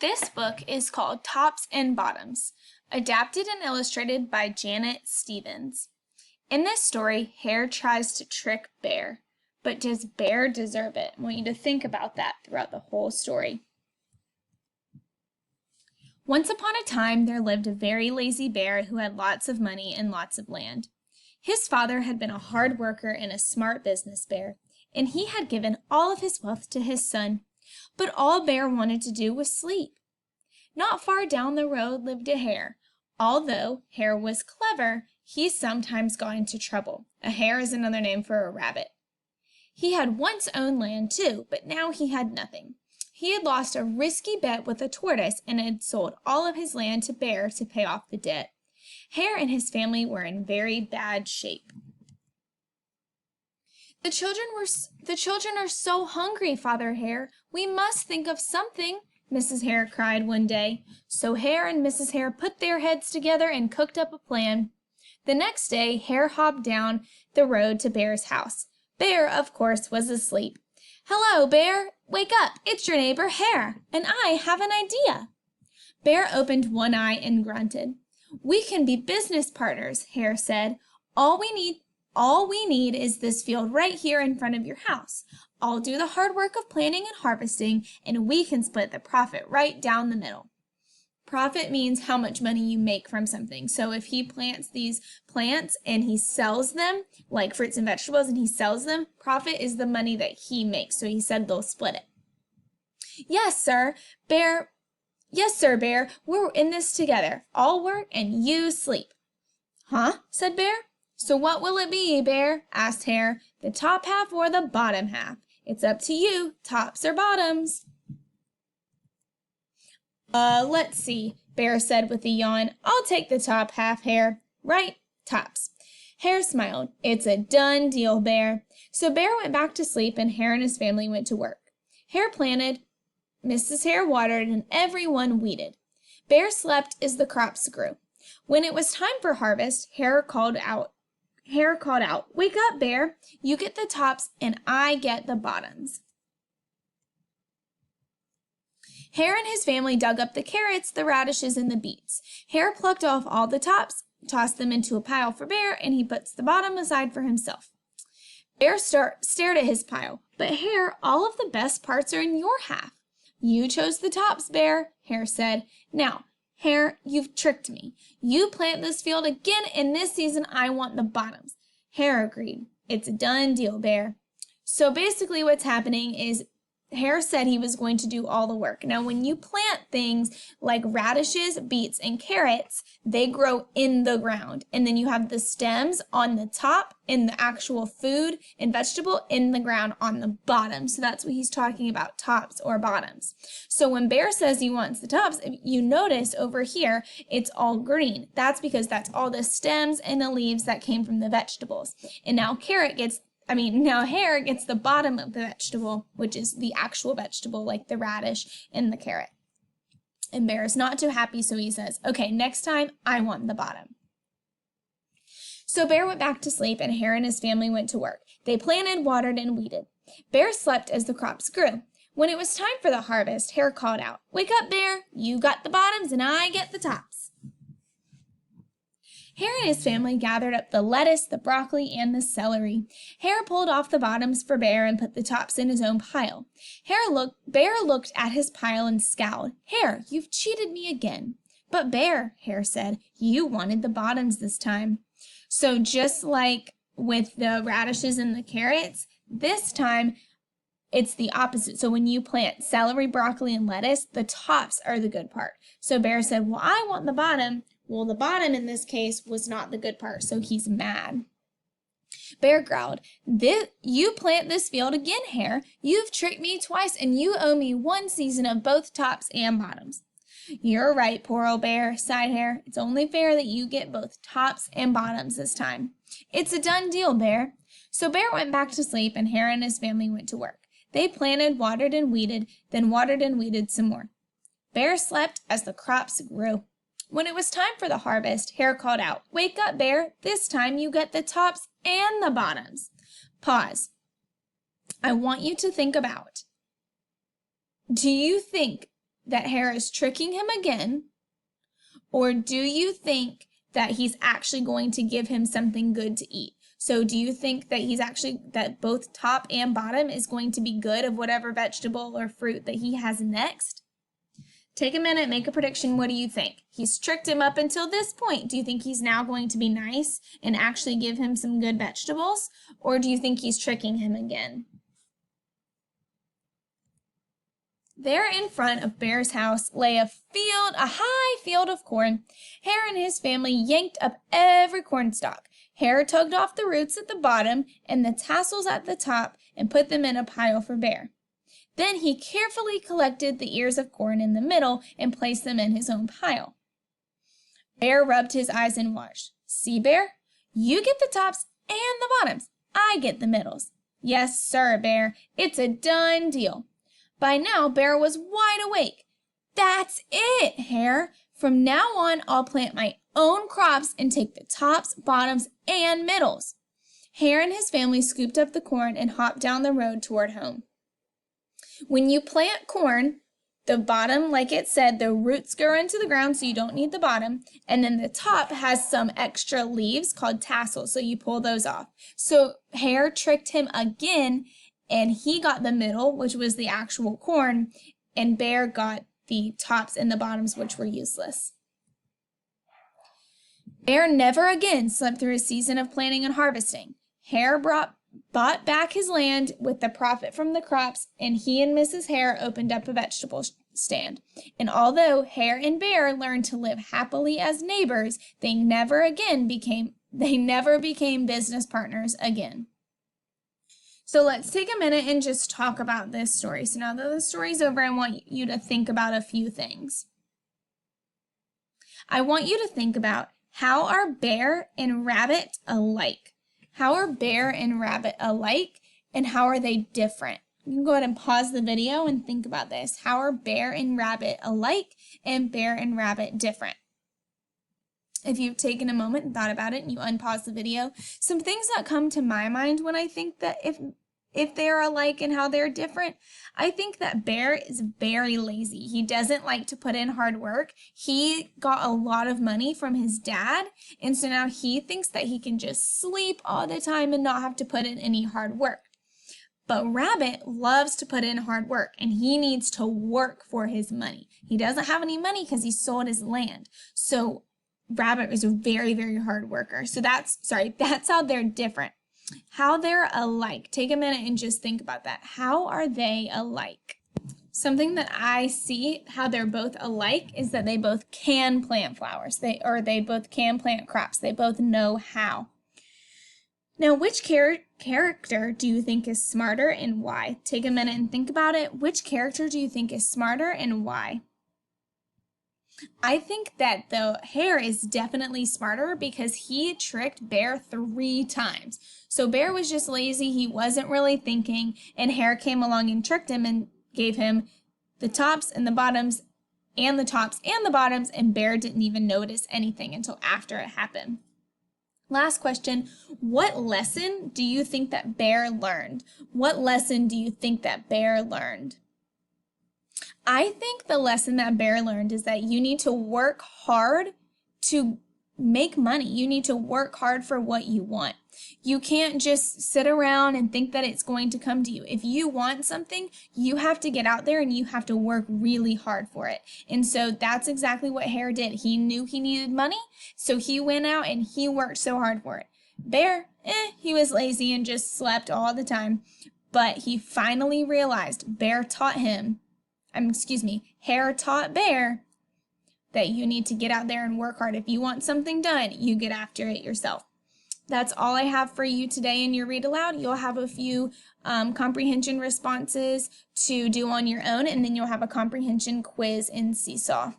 This book is called Tops and Bottoms, adapted and illustrated by Janet Stevens. In this story, Hare tries to trick Bear, but does Bear deserve it? I want you to think about that throughout the whole story. Once upon a time, there lived a very lazy bear who had lots of money and lots of land. His father had been a hard worker and a smart business bear, and he had given all of his wealth to his son. But all Bear wanted to do was sleep. Not far down the road lived a hare. Although Hare was clever, he sometimes got into trouble. A hare is another name for a rabbit. He had once owned land too, but now he had nothing. He had lost a risky bet with a tortoise and had sold all of his land to Bear to pay off the debt. Hare and his family were in very bad shape. The children are so hungry, Father Hare. We must think of something, Mrs. Hare cried one day. So Hare and Mrs. Hare put their heads together and cooked up a plan. The next day, Hare hopped down the road to Bear's house. Bear, of course, was asleep. "Hello, Bear! Wake up! It's your neighbor Hare, and I have an idea." Bear opened one eye and grunted. "We can be business partners," Hare said. All we need is this field right here in front of your house. I'll do the hard work of planting and harvesting, and we can split the profit right down the middle." Profit means how much money you make from something. So if he plants these plants and he sells them, like fruits and vegetables, and he sells them, profit is the money that he makes. So he said they'll split it. Yes, sir, Bear. We're in this together. I'll work and you sleep." "Huh?" said Bear. "So what will it be, Bear?" asked Hare. "The top half or the bottom half? It's up to you, tops or bottoms." Let's see," Bear said with a yawn. "I'll take the top half, Hare. Right, tops." Hare smiled. "It's a done deal, Bear." So Bear went back to sleep and Hare and his family went to work. Hare planted, Mrs. Hare watered, and everyone weeded. Bear slept as the crops grew. When it was time for harvest, Hare called out, "Wake up, Bear. You get the tops and I get the bottoms." Hare and his family dug up the carrots, the radishes, and the beets. Hare plucked off all the tops, tossed them into a pile for Bear, and he puts the bottom aside for himself. Bear stared at his pile. "But Hare, all of the best parts are in your half." "You chose the tops, Bear," Hare said. "Now, Hare, you've tricked me. You plant this field again, and this season I want the bottoms." Hare agreed. "It's a done deal, Bear." So basically what's happening is Hare said he was going to do all the work. Now, when you plant things like radishes, beets, and carrots, they grow in the ground. And then you have the stems on the top and the actual food and vegetable in the ground on the bottom. So that's what he's talking about, tops or bottoms. So when Bear says he wants the tops, if you notice over here, it's all green. That's because that's all the stems and the leaves that came from the vegetables. And now Hare gets the bottom of the vegetable, which is the actual vegetable, like the radish and the carrot. And Bear is not too happy, so he says, "Okay, next time, I want the bottom." So Bear went back to sleep, and Hare and his family went to work. They planted, watered, and weeded. Bear slept as the crops grew. When it was time for the harvest, Hare called out, "Wake up, Bear! You got the bottoms, and I get the tops." Hare and his family gathered up the lettuce, the broccoli, and the celery. Hare pulled off the bottoms for Bear and put the tops in his own pile. Bear looked at his pile and scowled. "Hare, you've cheated me again." "But Bear," Hare said, "you wanted the bottoms this time." So just like with the radishes and the carrots, this time it's the opposite. So when you plant celery, broccoli, and lettuce, the tops are the good part. So Bear said, "Well, I want the bottom." Well, the bottom in this case was not the good part, so he's mad. Bear growled, "You plant this field again, Hare. You've tricked me twice, and you owe me one season of both tops and bottoms." "You're right, poor old Bear," sighed Hare. "It's only fair that you get both tops and bottoms this time." "It's a done deal, Bear." So Bear went back to sleep, and Hare and his family went to work. They planted, watered, and weeded, then watered and weeded some more. Bear slept as the crops grew. When it was time for the harvest, Hare called out, "Wake up, Bear. This time you get the tops and the bottoms." Pause. I want you to think about, do you think that Hare is tricking him again? Or do you think that he's actually going to give him something good to eat? So do you think that that both top and bottom is going to be good of whatever vegetable or fruit that he has next? Take a minute, make a prediction. What do you think? He's tricked him up until this point. Do you think he's now going to be nice and actually give him some good vegetables? Or do you think he's tricking him again? There in front of Bear's house lay a high field of corn. Hare and his family yanked up every corn stalk. Hare tugged off the roots at the bottom and the tassels at the top and put them in a pile for Bear. Then he carefully collected the ears of corn in the middle and placed them in his own pile. Bear rubbed his eyes and watched. See, Bear? You get the tops and the bottoms. I get the middles. Yes, sir, Bear. It's a done deal. By now, Bear was wide awake. That's it, Hare. From now on, I'll plant my own crops and take the tops, bottoms, and middles. Hare and his family scooped up the corn and hopped down the road toward home. When you plant corn, the bottom, like it said, the roots go into the ground, so you don't need the bottom. And then the top has some extra leaves called tassels, so you pull those off. So Hare tricked him again, and he got the middle, which was the actual corn, and Bear got the tops and the bottoms, which were useless. Bear never again slept through a season of planting and harvesting. Hare bought back his land with the profit from the crops, and he and Mrs. Hare opened up a vegetable stand. And although Hare and Bear learned to live happily as neighbors, they never became business partners again. So let's take a minute and just talk about this story. So now that the story's over, I want you to think about a few things. I want you to think about, how are Bear and Rabbit alike? How are Bear and Rabbit alike, and how are they different? You can go ahead and pause the video and think about this. How are Bear and Rabbit alike, and Bear and Rabbit different? If you've taken a moment and thought about it and you unpause the video, some things that come to my mind when I think that if they're alike and how they're different, I think that Bear is very lazy. He doesn't like to put in hard work. He got a lot of money from his dad, and so now he thinks that he can just sleep all the time and not have to put in any hard work. But Rabbit loves to put in hard work, and he needs to work for his money. He doesn't have any money because he sold his land. So Rabbit is a very, very hard worker. So that's how they're different. How they're alike. Take a minute and just think about that. How are they alike? Something that I see how they're both alike is that they both can plant flowers. They both can plant crops. They both know how. Now, which character do you think is smarter and why? Take a minute and think about it. Which character do you think is smarter and why? I think that the Hare is definitely smarter because he tricked Bear 3 times. So Bear was just lazy, he wasn't really thinking, and Hare came along and tricked him and gave him the tops and the bottoms and the tops and the bottoms, and Bear didn't even notice anything until after it happened. Last question, what lesson do you think that Bear learned? What lesson do you think that Bear learned? I think the lesson that Bear learned is that you need to work hard to make money. You need to work hard for what you want. You can't just sit around and think that it's going to come to you. If you want something, you have to get out there and you have to work really hard for it. And so that's exactly what Hare did. He knew he needed money, so he went out and he worked so hard for it. Bear, he was lazy and just slept all the time. But he finally realized Hare taught Bear that you need to get out there and work hard. If you want something done, you get after it yourself. That's all I have for you today in your Read Aloud. You'll have a few comprehension responses to do on your own, and then you'll have a comprehension quiz in Seesaw.